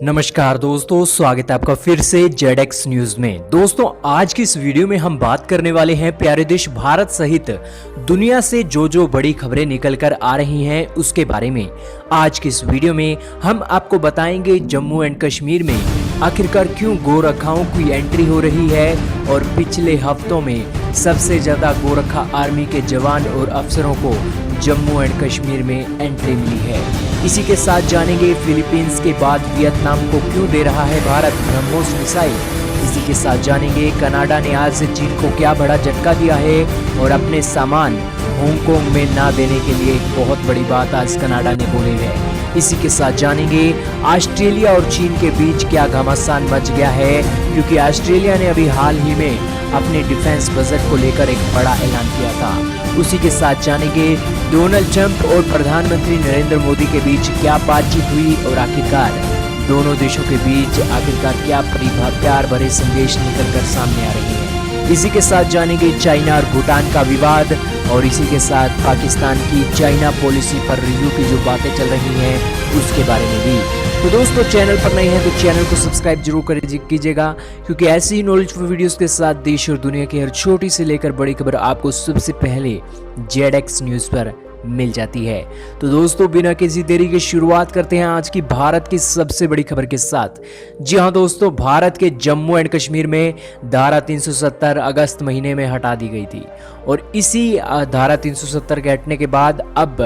नमस्कार दोस्तों, स्वागत है आपका फिर से जेडेक्स न्यूज में। दोस्तों, आज की इस वीडियो में हम बात करने वाले हैं प्यारे देश भारत सहित दुनिया से जो बड़ी खबरें निकल कर आ रही हैं उसके बारे में। आज की इस वीडियो में हम आपको बताएंगे जम्मू एंड कश्मीर में आखिरकार क्यों गोरखाओं की एंट्री हो रही है और पिछले हफ्तों में सबसे ज्यादा गोरखा आर्मी के जवान और अफसरों को जम्मू एंड कश्मीर में एंट्री मिली है। इसी के साथ जानेंगे फिलीपींस के बाद वियतनाम को क्यों दे रहा है भारत ब्रह्मोस मिसाइल। इसी के साथ जानेंगे कनाडा ने आज से चीन को क्या बड़ा झटका दिया है और अपने सामान हांगकांग में ना देने के लिए एक बहुत बड़ी बात आज कनाडा ने बोली है। इसी के साथ जानेंगे ऑस्ट्रेलिया और चीन के बीच क्या घमासान मच गया है, क्योंकि ऑस्ट्रेलिया ने अभी हाल ही में अपने डिफेंस बजट को लेकर एक बड़ा ऐलान किया था। उसी के साथ जानेंगे डोनाल्ड ट्रंप और प्रधानमंत्री नरेंद्र मोदी के बीच क्या बातचीत हुई और आखिरकार दोनों देशों के बीच आखिरकार क्या प्यार भरे संदेश निकलकर सामने आ रहे हैं। इसी के साथ जानेंगे चाइना और भूटान का विवाद और इसी के साथ पाकिस्तान की चाइना पॉलिसी पर रिव्यू की जो बातें चल रही हैं उसके बारे में भी। तो दोस्तों, चैनल पर नए हैं तो चैनल को सब्सक्राइब जरूर कीजिएगा, क्योंकि ऐसी ही नॉलेजफुल वीडियोस के साथ देश और दुनिया की हर छोटी से लेकर बड़ी खबर आपको सबसे पहले जेडेक्स न्यूज पर मिल जाती है। तो दोस्तों, बिना किसी देरी के शुरुआत करते हैं आज की भारत की सबसे बड़ी खबर के साथ। जी हां दोस्तों, भारत के जम्मू एंड कश्मीर में धारा 370 अगस्त महीने में हटा दी गई थी और इसी धारा 370 के हटने के बाद अब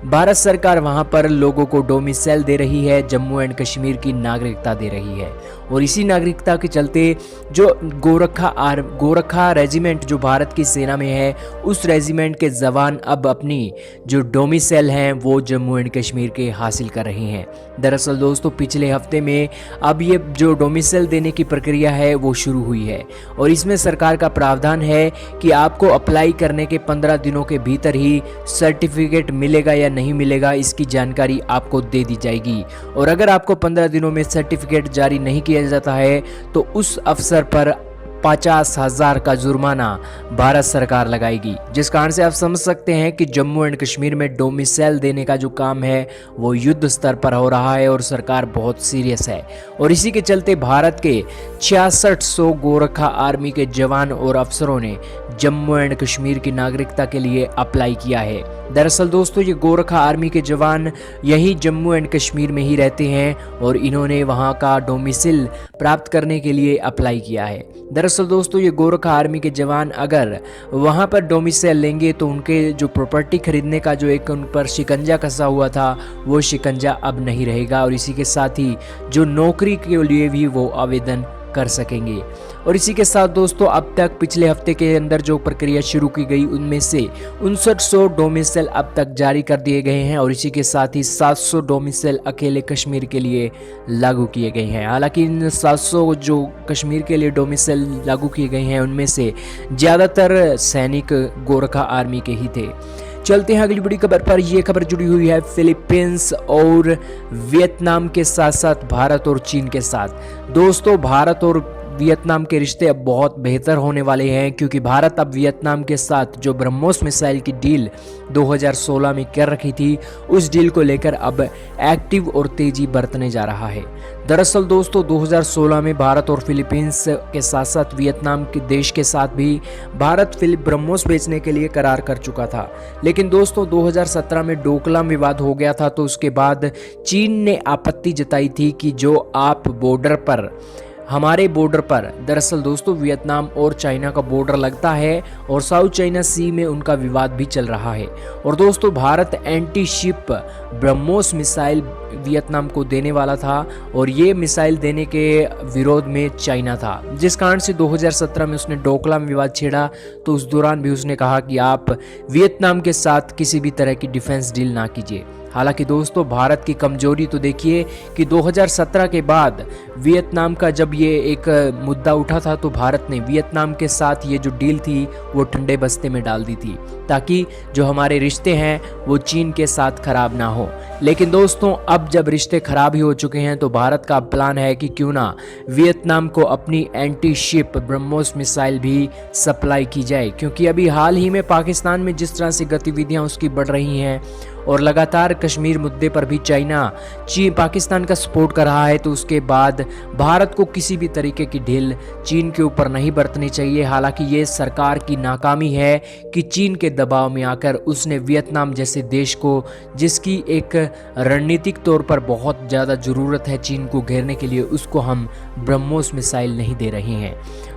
भारत सरकार वहां पर लोगों को डोमिसाइल दे रही है, जम्मू एंड कश्मीर की नागरिकता दे रही है। और इसी नागरिकता के चलते जो गोरखा रेजिमेंट जो भारत की सेना में है, उस रेजिमेंट के जवान अब अपनी जो डोमिसाइल हैं वो जम्मू एंड कश्मीर के हासिल कर रहे हैं। दरअसल दोस्तों, पिछले हफ्ते में अब ये जो डोमिसाइल देने की प्रक्रिया है वो शुरू हुई है और इसमें सरकार का प्रावधान है कि आपको अप्लाई करने के 15 दिनों के भीतर ही सर्टिफिकेट मिलेगा या नहीं मिलेगा, इसकी जानकारी आपको दे दी जाएगी। और अगर आपको 15 दिनों में सर्टिफिकेट जारी नहीं किया जाता है तो उस अफसर पर 50,000 का जुर्माना भारत सरकार लगाएगी। जिस कारण से आप समझ सकते हैं कि जम्मू एंड कश्मीर में डोमिसाइल देने का जो काम है वो युद्ध स्तर पर हो रहा है और सरकार बहुत सीरियस है। और इसी के चलते भारत के 6600 गोरखा आर्मी के जवान और अफसरों ने जम्मू एंड कश्मीर की नागरिकता के लिए अप्लाई किया है। दरअसल दोस्तों, ये गोरखा आर्मी के जवान यही जम्मू एंड कश्मीर में ही रहते हैं और इन्होंने वहाँ का डोमिसाइल प्राप्त करने के लिए अप्लाई किया है। दरअसल दोस्तों, ये गोरखा आर्मी के जवान अगर वहाँ पर डोमिसाइल लेंगे तो उनके जो प्रॉपर्टी खरीदने का जो एक उन पर शिकंजा कसा हुआ था वो शिकंजा अब नहीं रहेगा और इसी के साथ ही जो नौकरी के लिए भी वो आवेदन कर सकेंगे। और इसी के साथ दोस्तों, अब तक पिछले हफ्ते के अंदर जो प्रक्रिया शुरू की गई उनमें से 5900 डोमिसाइल अब तक जारी कर दिए गए हैं और इसी के साथ ही 700 डोमिसाइल अकेले कश्मीर के लिए लागू किए गए हैं। हालांकि इन 700 जो कश्मीर के लिए डोमिसाइल लागू किए गए हैं उनमें से ज़्यादातर सैनिक गोरखा आर्मी के ही थे। चलते हैं अगली बड़ी खबर पर। यह खबर जुड़ी हुई है फिलीपींस और वियतनाम के साथ साथ भारत और चीन के साथ। दोस्तों, भारत और वियतनाम के रिश्ते अब बहुत बेहतर होने वाले हैं, क्योंकि भारत अब वियतनाम के साथ जो ब्रह्मोस मिसाइल की डील 2016 में कर रखी थी उस डील को लेकर अब एक्टिव और तेजी बरतने जा रहा है। दरअसल दोस्तों, 2016 में भारत और फिलीपींस के साथ साथ वियतनाम के देश के साथ भी भारत ब्रह्मोस बेचने के लिए करार कर चुका था। लेकिन दोस्तों, 2017 में डोकलाम विवाद हो गया था तो उसके बाद चीन ने आपत्ति जताई थी कि जो आप बॉर्डर पर हमारे बॉर्डर पर, दरअसल दोस्तों वियतनाम और चाइना का बॉर्डर लगता है और साउथ चाइना सी में उनका विवाद भी चल रहा है। और दोस्तों, Bharat anti ship BrahMos missile Vietnam को देने वाला था और ये मिसाइल देने के विरोध में चाइना था, जिस कारण से 2017 में उसने डोकलाम विवाद छेड़ा। तो उस दौरान भी उसने कहा कि आप वियतनाम के साथ किसी भी तरह की डिफेंस डील ना कीजिए। हालांकि दोस्तों, भारत की कमजोरी तो देखिए कि 2017 के बाद वियतनाम का जब ये एक मुद्दा उठा था तो भारत ने वियतनाम के साथ ये जो डील थी वो ठंडे बस्ते में डाल दी थी, ताकि जो हमारे रिश्ते हैं वो चीन के साथ खराब ना हो। लेकिन दोस्तों अब जब रिश्ते खराब ही हो चुके हैं तो भारत का प्लान है कि क्यों ना वियतनाम को अपनी एंटी शिप ब्रह्मोस मिसाइल भी सप्लाई की जाए, क्योंकि अभी हाल ही में पाकिस्तान में जिस तरह से गतिविधियां उसकी बढ़ रही हैं और लगातार कश्मीर मुद्दे पर भी चाइना चीन पाकिस्तान का सपोर्ट कर रहा है, तो उसके बाद भारत को किसी भी तरीके की ढील चीन के ऊपर नहीं बरतनी चाहिए। हालांकि ये सरकार की नाकामी है कि चीन के दबाव में आकर उसने वियतनाम जैसे देश को, जिसकी एक रणनीतिक तौर पर बहुत ज़्यादा ज़रूरत है चीन को घेरने के लिए, उसको हम ब्रह्मोस मिसाइल नहीं दे रहे हैं।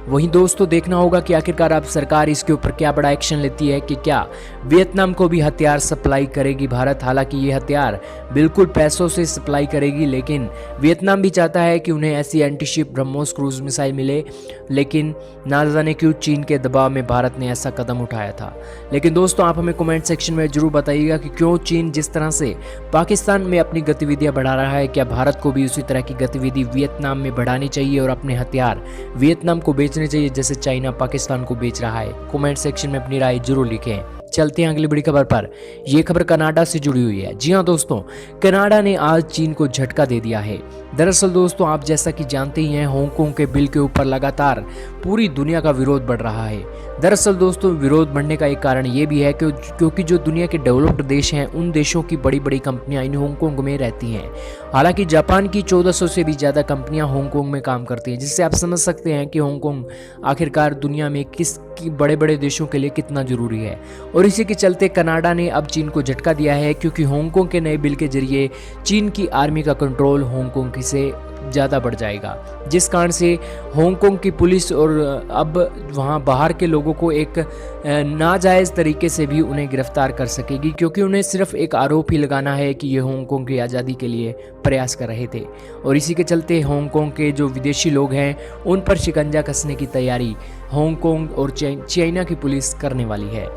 वहीं दोस्तों देखना होगा कि आखिरकार अब सरकार इसके ऊपर क्या बड़ा एक्शन लेती है कि क्या वियतनाम को भी हथियार सप्लाई करेगी भारत। हालांकि ये हथियार बिल्कुल पैसों से सप्लाई करेगी, लेकिन वियतनाम भी चाहता है कि उन्हें ऐसी anti ship BrahMos cruise missile मिले, लेकिन ना जाने क्यों चीन के दबाव में भारत ने ऐसा कदम उठाया था। लेकिन दोस्तों आप हमें कमेंट सेक्शन में जरूर बताइएगा कि क्यों चीन जिस तरह से पाकिस्तान में अपनी गतिविधियां बढ़ा रहा है, क्या भारत को भी उसी तरह की गतिविधि वियतनाम में बढ़ानी चाहिए और अपने हथियार वियतनाम को बेचने चाहिए जैसे चाइना पाकिस्तान को बेच रहा है। कमेंट सेक्शन में अपनी राय जरूर लिखें। चलते हैं अगली बड़ी खबर पर। यह खबर कनाडा से जुड़ी हुई है। जी हां दोस्तों, कनाडा ने आज चीन को झटका दे दिया है। दरअसल दोस्तों आप जैसा कि जानते ही हैं, हांगकांग के बिल के ऊपर लगातार पूरी दुनिया का विरोध बढ़ रहा है। दरअसल दोस्तों विरोध बढ़ने का एक कारण ये भी है कि क्योंकि जो दुनिया के डेवलप्ड देश हैं उन देशों की बड़ी बड़ी कंपनियां इन हांगकांग में रहती हैं। हालांकि जापान की 1400 से भी ज़्यादा कंपनियां हांगकांग में काम करती हैं, जिससे आप समझ सकते हैं कि हांगकांग आखिरकार दुनिया में किस बड़े बड़े देशों के लिए कितना ज़रूरी है। और इसी के चलते कनाडा ने अब चीन को झटका दिया है, क्योंकि हांगकांग के नए बिल के जरिए चीन की आर्मी का कंट्रोल हांगकांग से ज़्यादा बढ़ जाएगा, जिस कारण से हांगकांग की पुलिस और अब वहाँ बाहर के लोगों को एक नाजायज़ तरीके से भी उन्हें गिरफ्तार कर सकेगी, क्योंकि उन्हें सिर्फ एक आरोप ही लगाना है कि ये हांगकांग की आज़ादी के लिए प्रयास कर रहे थे। और इसी के चलते हांगकांग के जो विदेशी लोग हैं उन पर शिकंजा कसने की तैयारी हांगकांग और चाइना की पुलिस करने वाली है।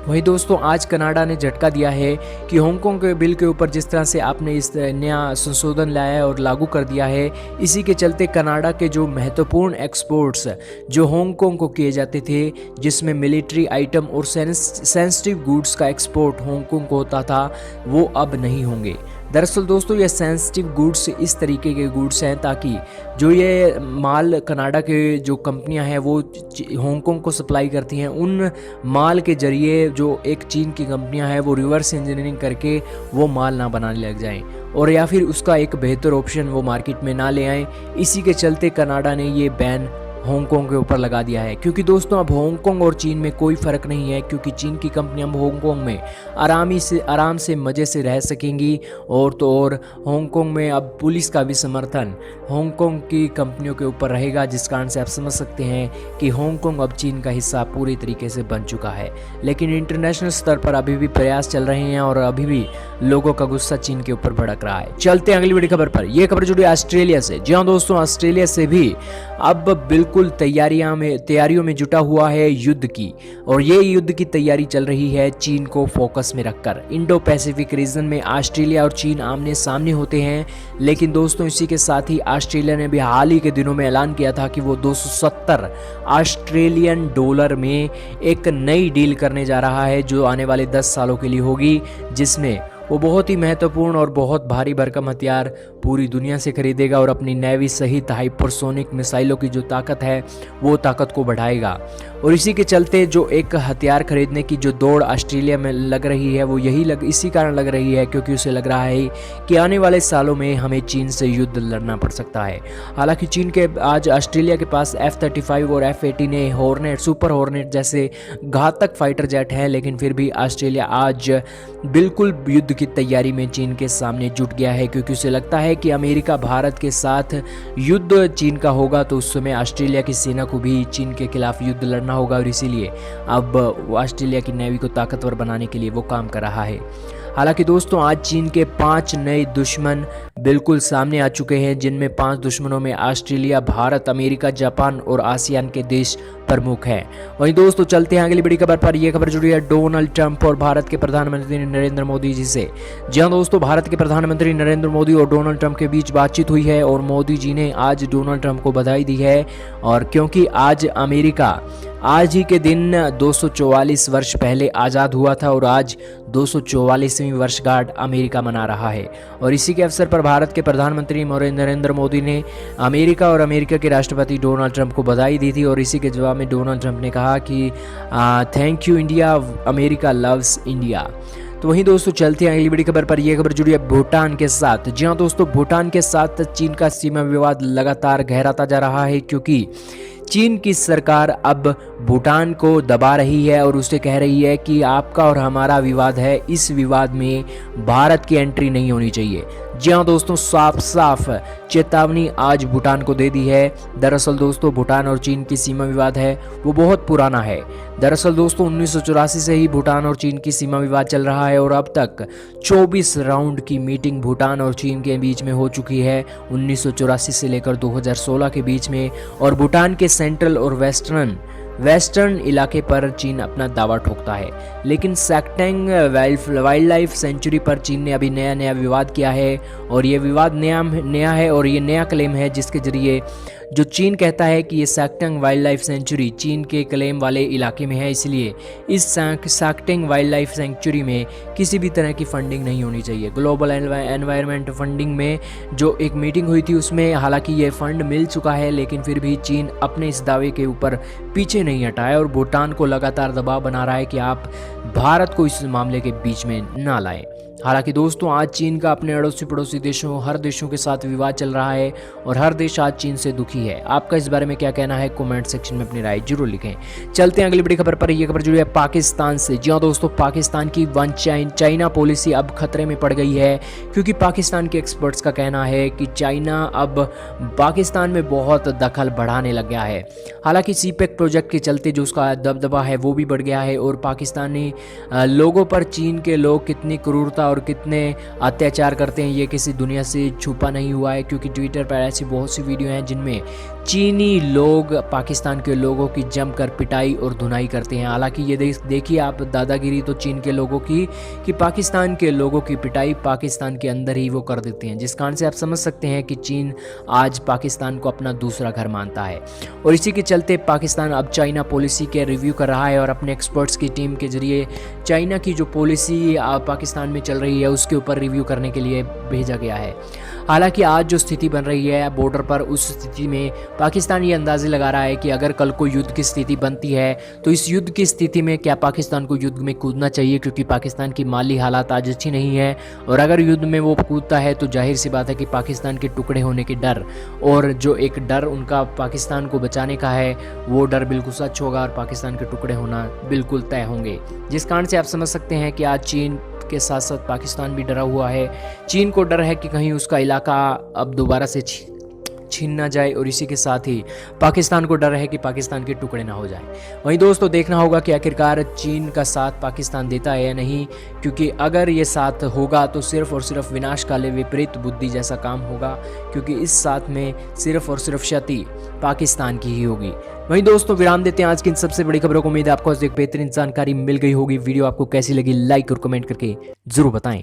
वहीं दोस्तों आज कनाडा ने झटका दिया है कि हांगकांग के बिल के ऊपर जिस तरह से आपने इस नया संशोधन लाया है और लागू कर दिया है, इसी के चलते कनाडा के जो महत्वपूर्ण एक्सपोर्ट्स जो हांगकांग को किए जाते थे, जिसमें मिलिट्री आइटम और सेंसिटिव गुड्स का एक्सपोर्ट हांगकांग को होता था, वो अब नहीं होंगे। दरअसल दोस्तों ये सेंसिटिव गुड्स इस तरीके के गुड्स हैं ताकि जो ये माल कनाडा के जो कंपनियां हैं वो हांगकांग को सप्लाई करती हैं, उन माल के जरिए जो एक चीन की कंपनियां हैं वो रिवर्स इंजीनियरिंग करके वो माल ना बनाने लग जाएं, और या फिर उसका एक बेहतर ऑप्शन वो मार्केट में ना ले आएँ। इसी के चलते कनाडा ने ये बैन हांगकांग के ऊपर लगा दिया है, क्योंकि दोस्तों अब हांगकांग और चीन में कोई फ़र्क नहीं है, क्योंकि चीन की कंपनियां हांगकांग में आराम से मज़े से रह सकेंगी। और तो और हांगकांग में अब पुलिस का भी समर्थन हांगकांग की कंपनियों के ऊपर रहेगा, जिस कारण से आप समझ सकते हैं कि हांगकांग अब चीन का हिस्सा पूरी तरीके से बन चुका है। लेकिन इंटरनेशनल स्तर पर अभी भी प्रयास चल रहे हैं और अभी भी लोगों का गुस्सा चीन के ऊपर भड़क रहा है। चलते हैं अगली बड़ी खबर पर। यह खबर जुड़ी ऑस्ट्रेलिया से। जी हाँ दोस्तों, ऑस्ट्रेलिया से भी अब बिल्कुल तैयारियों में जुटा हुआ है युद्ध की, और ये युद्ध की तैयारी चल रही है चीन को फोकस में रखकर। इंडो पैसिफिक रीजन में ऑस्ट्रेलिया और चीन आमने सामने होते हैं, लेकिन दोस्तों इसी के साथ ही ऑस्ट्रेलिया ने भी हाल ही के दिनों में ऐलान किया था कि वो 270 ऑस्ट्रेलियन डॉलर में एक नई डील करने जा रहा है, जो आने वाले 10 सालों के लिए होगी, जिसमें वो बहुत ही महत्वपूर्ण और बहुत भारी भरकम हथियार पूरी दुनिया से खरीदेगा और अपनी नेवी सहित हाइपरसोनिक मिसाइलों की जो ताकत है वो ताकत को बढ़ाएगा। और इसी के चलते जो एक हथियार खरीदने की जो दौड़ ऑस्ट्रेलिया में लग रही है वो इसी कारण लग रही है क्योंकि उसे लग रहा है कि आने वाले सालों में हमें चीन से युद्ध लड़ना पड़ सकता है। हालांकि चीन के आज ऑस्ट्रेलिया के पास F-35 और F-18 हॉर्नेट, सुपर हॉर्नेट जैसे घातक फाइटर जेट है, लेकिन फिर भी ऑस्ट्रेलिया आज बिल्कुल युद्ध की तैयारी में चीन के सामने जुट गया है, क्योंकि उसे लगता है कि अमेरिका भारत के साथ युद्ध चीन का होगा तो उस समय ऑस्ट्रेलिया की सेना को भी चीन के खिलाफ युद्ध लड़ना होगा, और इसीलिए अब ऑस्ट्रेलिया की नेवी को ताकतवर बनाने के लिए वो काम कर रहा है। हालांकि दोस्तों आज चीन के 5 नए दुश्मन बिल्कुल सामने आ चुके हैं, जिनमें 5 दुश्मनों में ऑस्ट्रेलिया, भारत, अमेरिका, जापान और आसियान के देश प्रमुख हैं। वहीं दोस्तों चलते हैं अगली बड़ी खबर पर। यह खबर जुड़ी है डोनाल्ड ट्रंप और भारत के प्रधानमंत्री नरेंद्र मोदी जी से। जी हाँ दोस्तों, भारत के प्रधानमंत्री नरेंद्र मोदी और डोनाल्ड ट्रंप के बीच बातचीत हुई है और मोदी जी ने आज डोनाल्ड ट्रंप को बधाई दी है, और क्योंकि आज अमेरिका आज ही के दिन 244 वर्ष पहले आज़ाद हुआ था और आज 244वीं वर्षगांठ अमेरिका मना रहा है। और इसी के अवसर पर भारत के प्रधानमंत्री नरेंद्र मोदी ने अमेरिका और अमेरिका के राष्ट्रपति डोनाल्ड ट्रंप को बधाई दी थी। और इसी के जवाब में डोनाल्ड ट्रंप ने कहा कि thank you India, America loves India. तो वहीं दोस्तों चलते हैं अगली बड़ी खबर पर। यह खबर जुड़ी है भूटान के साथ। जी हाँ दोस्तों, भूटान के साथ चीन का सीमा विवाद लगातार गहराता जा रहा है, क्योंकि चीन की सरकार अब भूटान को दबा रही है और उसे कह रही है कि आपका और हमारा विवाद है, इस विवाद में भारत की एंट्री नहीं होनी चाहिए। जी हाँ दोस्तों, साफ साफ चेतावनी आज भूटान को दे दी है। दरअसल दोस्तों, भूटान और चीन की सीमा विवाद है वो बहुत पुराना है। दरअसल दोस्तों 1984 से ही भूटान और चीन की सीमा विवाद चल रहा है और अब तक 24 राउंड की मीटिंग भूटान और चीन के बीच में हो चुकी है, 1984 से लेकर 2016 के बीच में। और भूटान के सेंट्रल और वेस्टर्न इलाके पर चीन अपना दावा ठोकता है, लेकिन सैक्टेंग वाइल्ड लाइफ सेंचुरी पर चीन ने अभी नया विवाद किया है। और ये विवाद नया है और ये नया क्लेम है, जिसके जरिए जो चीन कहता है कि ये सैक्टेंग वाइल्ड लाइफ सेंचुरी चीन के क्लेम वाले इलाके में है, इसलिए इस सैक्टेंग वाइल्ड लाइफ सेंचुरी में किसी भी तरह की फंडिंग नहीं होनी चाहिए। ग्लोबल एनवायरनमेंट फंडिंग में जो एक मीटिंग हुई थी, उसमें हालांकि ये फंड मिल चुका है, लेकिन फिर भी चीन अपने इस दावे के ऊपर पीछे नहीं हटा है और भूटान को लगातार दबाव बना रहा है कि आप भारत को इस मामले के बीच में ना लाएं। हालांकि दोस्तों आज चीन का अपने अड़ोसी पड़ोसी देशों हर देशों के साथ विवाद चल रहा है और हर देश आज चीन से दुखी है। आपका इस बारे में क्या कहना है, कमेंट सेक्शन में अपनी राय जरूर लिखें। चलते हैं अगली बड़ी खबर पर। यह खबर जुड़ी है पाकिस्तान से। जी हाँ दोस्तों, पाकिस्तान की वन चाइना पॉलिसी अब खतरे में पड़ गई है, क्योंकि पाकिस्तान के एक्सपर्ट्स का कहना है कि चाइना अब पाकिस्तान में बहुत दखल बढ़ाने लग गया है। हालांकि सीपेक प्रोजेक्ट के चलते जो उसका दबदबा है वो भी बढ़ गया है और पाकिस्तानी लोगों पर चीन के लोग कितनी क्रूरता और कितने अत्याचार करते हैं ये किसी दुनिया से छुपा नहीं हुआ है, क्योंकि ट्विटर पर ऐसी बहुत सी वीडियो हैं जिनमें चीनी लोग पाकिस्तान के लोगों की जमकर पिटाई और धुनाई करते हैं। हालांकि ये देखिए आप दादागिरी तो चीन के लोगों की कि पाकिस्तान के लोगों की पिटाई पाकिस्तान के अंदर ही वो कर देते हैं, जिस कारण से आप समझ सकते हैं कि चीन आज पाकिस्तान को अपना दूसरा घर मानता है। और इसी के चलते पाकिस्तान अब चाइना पॉलिसी के रिव्यू कर रहा है और अपने एक्सपर्ट्स की टीम के जरिए चाइना की जो पॉलिसी पाकिस्तान में चल रही है उसके ऊपर रिव्यू करने के लिए भेजा गया है। हालांकि आज जो स्थिति बन रही है बॉर्डर पर, उस स्थिति में पाकिस्तान ये अंदाजे लगा रहा है कि अगर कल को युद्ध की स्थिति बनती है तो इस युद्ध की स्थिति में क्या पाकिस्तान को युद्ध में कूदना चाहिए, क्योंकि पाकिस्तान की माली हालात आज अच्छी नहीं है। और अगर युद्ध में वो कूदता है तो जाहिर सी बात है कि पाकिस्तान के टुकड़े होने के डर और जो एक डर उनका पाकिस्तान को बचाने का है वो डर बिल्कुल सच होगा और पाकिस्तान के टुकड़े होना बिल्कुल तय होंगे, जिस कारण से आप समझ सकते हैं कि आज चीन के साथ साथ पाकिस्तान भी डरा हुआ है। चीन को डर है कि कहीं उसका इलाका अब दोबारा से छीन ना जाए और इसी के साथ ही पाकिस्तान को डर है कि पाकिस्तान के टुकड़े ना हो जाए। वहीं दोस्तों देखना होगा कि आखिरकार चीन का साथ पाकिस्तान देता है या नहीं, क्योंकि अगर ये साथ होगा तो सिर्फ और सिर्फ विनाशकाले विपरीत बुद्धि जैसा काम होगा, क्योंकि इस साथ में सिर्फ और सिर्फ क्षति पाकिस्तान की ही होगी। वहीं दोस्तों विराम देते हैं आज की इन सबसे बड़ी खबरों को। उम्मीद है आपको आज एक बेहतरीन जानकारी मिल गई होगी। वीडियो आपको कैसी लगी लाइक और कमेंट करके जरूर बताएं।